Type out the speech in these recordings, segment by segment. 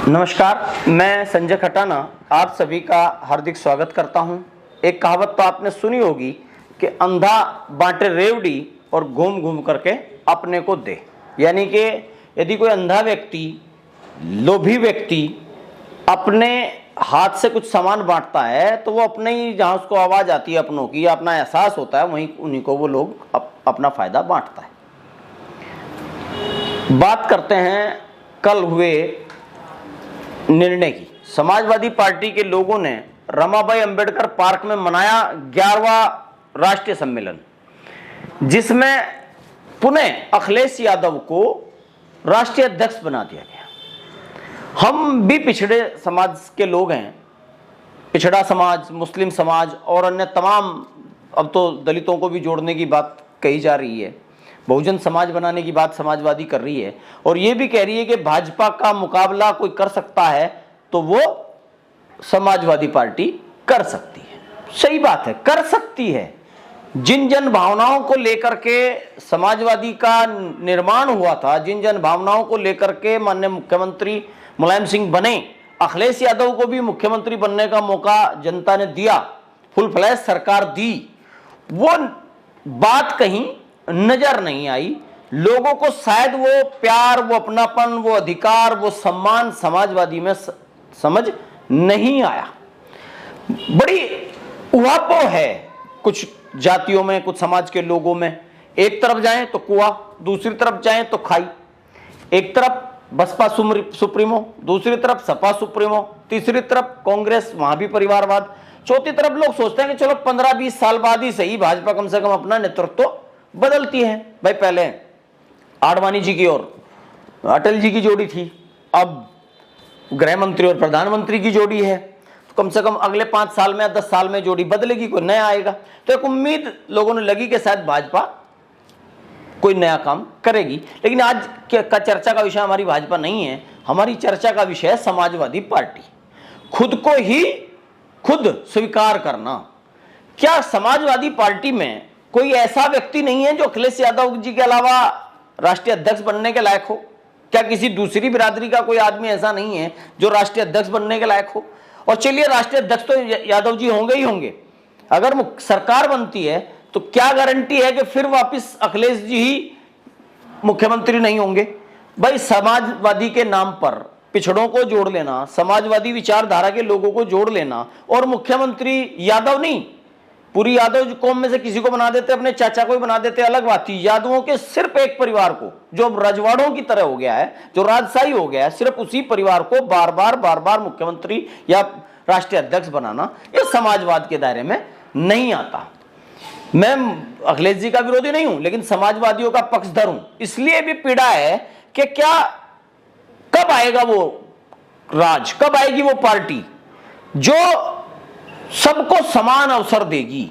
नमस्कार, मैं संजय खटाना आप सभी का हार्दिक स्वागत करता हूं। एक कहावत तो आपने सुनी होगी कि अंधा बांटे रेवड़ी और घूम घूम करके अपने को दे। यानी कि यदि कोई अंधा व्यक्ति, लोभी व्यक्ति अपने हाथ से कुछ सामान बांटता है तो वो अपने ही, जहां उसको आवाज आती है अपनों की, अपना एहसास होता है, वहीं उन्हीं को वो लोग अपना फायदा बांटता है। बात करते हैं कल हुए निर्णय की। समाजवादी पार्टी के लोगों ने रमाबाई अंबेडकर पार्क में मनाया 11वां राष्ट्रीय सम्मेलन, जिसमें पुनः अखिलेश यादव को राष्ट्रीय अध्यक्ष बना दिया गया। हम भी पिछड़े समाज के लोग हैं, पिछड़ा समाज, मुस्लिम समाज और अन्य तमाम, अब तो दलितों को भी जोड़ने की बात कही जा रही है, बहुजन समाज बनाने की बात समाजवादी कर रही है, और ये भी कह रही है कि भाजपा का मुकाबला कोई कर सकता है तो वो समाजवादी पार्टी कर सकती है। सही बात है, कर सकती है। जिन जन भावनाओं को लेकर के समाजवादी का निर्माण हुआ था, जिन जन भावनाओं को लेकर के माननीय मुख्यमंत्री मुलायम सिंह बने, अखिलेश यादव को भी मुख्यमंत्री बनने का मौका जनता ने दिया, फुल फ्लैश सरकार दी, वो बात कहीं नजर नहीं आई। लोगों को शायद वो प्यार, वो अपनापन, वो अधिकार, वो सम्मान समाजवादी में समझ नहीं आया। बड़ी उहापोह है कुछ जातियों में, कुछ समाज के लोगों में। एक तरफ जाएं तो कुआं, दूसरी तरफ जाएं तो खाई। एक तरफ बसपा सुप्रीमो, दूसरी तरफ सपा सुप्रीमो, तीसरी तरफ कांग्रेस, वहां भी परिवारवाद, चौथी तरफ लोग सोचते हैं कि चलो 15-20 साल बाद ही सही भाजपा कम से कम अपना नेतृत्व बदलती है। भाई पहले आडवाणी जी की और अटल जी की जोड़ी थी, अब गृह मंत्री और प्रधानमंत्री की जोड़ी है, तो कम से कम अगले 5 साल में या 10 साल में जोड़ी बदलेगी, कोई नया आएगा। तो एक उम्मीद लोगों ने लगी कि शायद भाजपा कोई नया काम करेगी। लेकिन आज का चर्चा का विषय हमारी भाजपा नहीं है, हमारी चर्चा का विषय है समाजवादी पार्टी। खुद को ही खुद स्वीकार करना। क्या समाजवादी पार्टी में कोई ऐसा व्यक्ति नहीं है जो अखिलेश यादव जी के अलावा राष्ट्रीय अध्यक्ष बनने के लायक हो? क्या किसी दूसरी बिरादरी का कोई आदमी ऐसा नहीं है जो राष्ट्रीय अध्यक्ष बनने के लायक हो? और चलिए, राष्ट्रीय अध्यक्ष तो यादव जी होंगे ही होंगे। अगर सरकार बनती है तो क्या गारंटी है कि फिर वापस अखिलेश जी ही मुख्यमंत्री नहीं होंगे? भाई, समाजवादी के नाम पर पिछड़ों को जोड़ लेना, समाजवादी विचारधारा के लोगों को जोड़ लेना, और मुख्यमंत्री यादव नहीं, पूरी यादव कौम में से किसी को बना देते, अपने चाचा को ही बना देते, अलग बात थी। यादवों के सिर्फ एक परिवार को, जो अब रजवाड़ों की तरह हो गया है, जो राजशाही हो गया है, सिर्फ उसी परिवार को बार बार मुख्यमंत्री या राष्ट्रीय अध्यक्ष बनाना, यह समाजवाद के दायरे में नहीं आता। मैं अखिलेश जी का विरोधी नहीं हूं, लेकिन समाजवादियों का पक्षधर हूं। इसलिए भी पीड़ा है कि क्या, कब आएगा वो राज, कब आएगी वो पार्टी जो सबको समान अवसर देगी?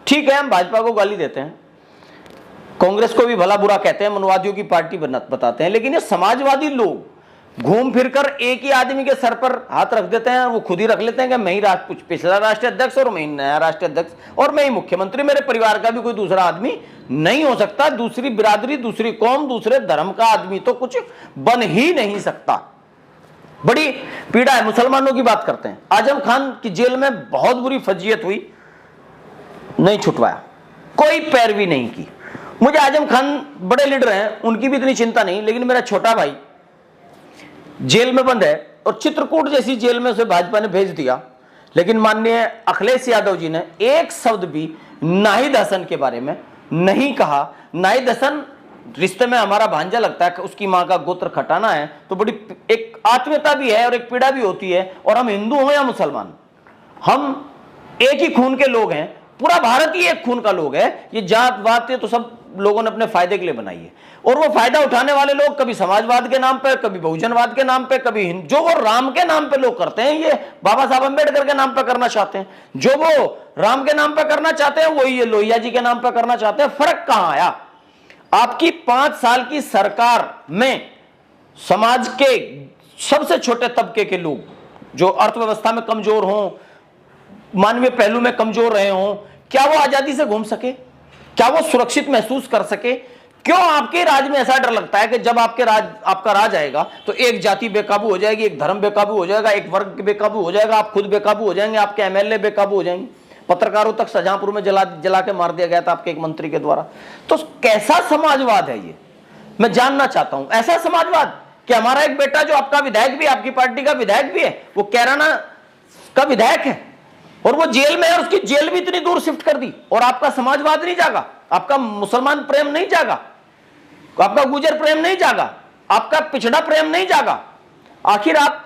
ठीक है, हम भाजपा को गाली देते हैं, कांग्रेस को भी भला बुरा कहते हैं, मनवादियों की पार्टी बताते हैं, लेकिन ये समाजवादी लोग घूम फिरकर एक ही आदमी के सर पर हाथ रख देते हैं। वो खुद ही रख लेते हैं कि मैं ही पिछला राष्ट्रीय अध्यक्ष और मैं ही नया राष्ट्रीय अध्यक्ष और मैं ही मुख्यमंत्री, मेरे परिवार का भी कोई दूसरा आदमी नहीं हो सकता, दूसरी बिरादरी, दूसरी कौम, दूसरे धर्म का आदमी तो कुछ बन ही नहीं सकता। बड़ी पीड़ा है। मुसलमानों की बात करते हैं, आजम खान की जेल में बहुत बुरी फजीयत हुई, नहीं छुटवाया, कोई पैरवी नहीं की। मुझे आजम खान बड़े लीडर हैं, उनकी भी इतनी चिंता नहीं, लेकिन मेरा छोटा भाई जेल में बंद है और चित्रकूट जैसी जेल में उसे भाजपा ने भेज दिया, लेकिन माननीय अखिलेश यादव जी ने एक शब्द भी नाहिद हसन के बारे में नहीं कहा। नाहिद हसन रिश्ते में हमारा भांजा लगता है कि उसकी मां का गोत्र खटाना है, तो बड़ी एक आत्मीयता भी है और एक पीड़ा भी होती है। और हम हिंदू हो या मुसलमान, हम एक ही खून के लोग हैं, पूरा भारत ही एक खून का लोग है। ये जात वात तो सब लोगों ने अपने फायदे के लिए बनाई है, और वो फायदा उठाने वाले लोग कभी समाजवाद के नाम पे, कभी बहुजनवाद के नाम पे, कभी जो वो राम के नाम पे लोग करते हैं, ये बाबा साहब अम्बेडकर के नाम पे करना चाहते हैं। जो वो राम के नाम पे करना चाहते हैं, वही ये लोहिया जी के नाम पे करना चाहते हैं। फर्क कहां आया? आपकी 5 साल की सरकार में समाज के सबसे छोटे तबके के लोग, जो अर्थव्यवस्था में कमजोर हों, मानवीय पहलू में कमजोर रहे हों, क्या वो आजादी से घूम सके? क्या वो सुरक्षित महसूस कर सके? क्यों आपके राज में ऐसा डर लगता है कि जब आपका राज आएगा तो एक जाति बेकाबू हो जाएगी, एक धर्म बेकाबू हो जाएगा, एक वर्ग बेकाबू हो जाएगा, आप खुद बेकाबू हो जाएंगे, आपके एमएलए बेकाबू हो जाएंगे। पत्रकारों तक शाहजहांपुर में जला के मार दिया गया था आपके एक मंत्री के द्वारा। तो कैसा समाजवाद है ये, मैं जानना चाहता हूं। ऐसा समाजवाद कि हमारा एक बेटा जो आपका विधायक भी, आपकी पार्टी का विधायक भी है, वो कैराना का विधायक है और वो जेल में है, और उसकी जेल भी इतनी दूर शिफ्ट कर दी, और आपका समाजवाद नहीं जागा, आपका मुसलमान प्रेम नहीं जागा, आपका गुजर प्रेम नहीं जागा, आपका पिछड़ा प्रेम नहीं जागा। आखिर आप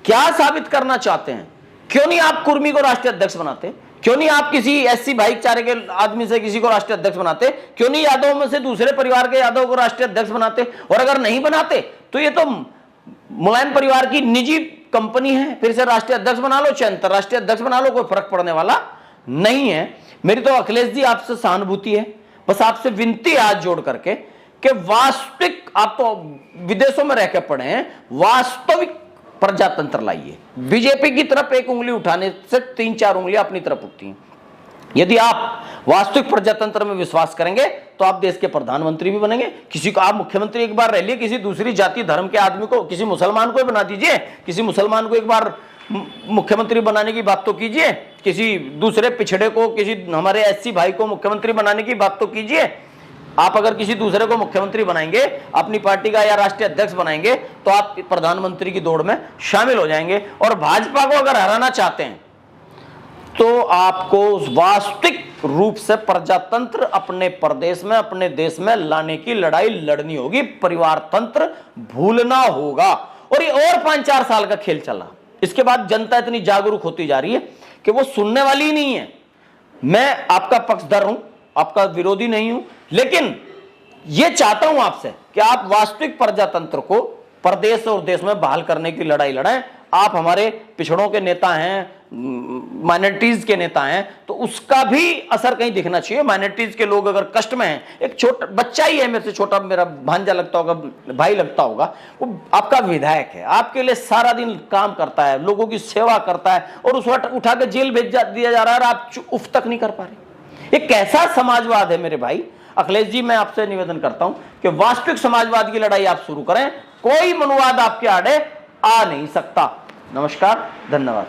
क्या साबित करना चाहते हैं? क्यों नहीं आप कुर्मी को राष्ट्रीय अध्यक्ष बनाते? क्यों नहीं आप किसी एससी भाईचारे के आदमी से किसी को राष्ट्रीय अध्यक्ष बनाते? क्यों नहीं यादव में से दूसरे परिवार के यादव को राष्ट्रीय अध्यक्ष बनाते? और अगर नहीं बनाते तो ये तो मुलायम परिवार की निजी कंपनी है, फिर से राष्ट्रीय अध्यक्ष बना लो, चाहे अंतरराष्ट्रीय अध्यक्ष बना लो, कोई फर्क पड़ने वाला नहीं है। मेरी तो अखिलेश जी आपसे सहानुभूति है, बस आपसे विनती है हाथ जोड़ करके कि वास्तविक, आप तो विदेशों में रह के पड़े हैं, वास्तविक प्रजातंत्र लाइए। बीजेपी की तरफ एक उंगली उठाने से 3-4 उंगलियां अपनी तरफ उठती हैं। यदि आप वास्तविक प्रजातंत्र में विश्वास करेंगे तो आप देश के प्रधानमंत्री भी बनेंगे। किसी को आप मुख्यमंत्री एक बार रह लिए, किसी दूसरी जाति धर्म के आदमी को, किसी मुसलमान को बना दीजिए, किसी मुसलमान को एक बार मुख्यमंत्री बनाने की बात तो कीजिए, किसी दूसरे पिछड़े को, किसी हमारे एससी भाई को मुख्यमंत्री बनाने की बात तो कीजिए। आप अगर किसी दूसरे को मुख्यमंत्री बनाएंगे, अपनी पार्टी का या राष्ट्रीय अध्यक्ष बनाएंगे, तो आप प्रधानमंत्री की दौड़ में शामिल हो जाएंगे। और भाजपा को अगर हराना चाहते हैं तो आपको वास्तविक रूप से प्रजातंत्र अपने प्रदेश में, अपने देश में लाने की लड़ाई लड़नी होगी। परिवार तंत्र भूलना होगा। और ये और 5-4 साल का खेल चला, इसके बाद जनता इतनी जागरूक होती जा रही है कि वो सुनने वाली ही नहीं है। मैं आपका पक्षधर हूं, आपका विरोधी नहीं हूं, लेकिन यह चाहता हूं आपसे कि आप वास्तविक प्रजातंत्र को प्रदेश और देश में बहाल करने की लड़ाई लड़ाएं। आप हमारे पिछड़ों के नेता हैं, माइनॉरिटीज के नेता हैं, तो उसका भी असर कहीं दिखना चाहिए। माइनॉरिटीज के लोग अगर कष्ट में हैं, एक छोटा बच्चा ही है मेरे से छोटा, मेरा भांजा लगता होगा, भाई लगता होगा, वो आपका विधायक है, आपके लिए सारा दिन काम करता है, लोगों की सेवा करता है, और उस वक्त उठा के जेल भेज दिया जा रहा है और आप उफ तक नहीं कर पा रहे। ये कैसा समाजवाद है मेरे भाई? अखिलेश जी, मैं आपसे निवेदन करता हूं कि वास्तविक समाजवाद की लड़ाई आप शुरू करें। कोई मनुवाद आपके आड़े आ नहीं सकता। नमस्कार, धन्यवाद।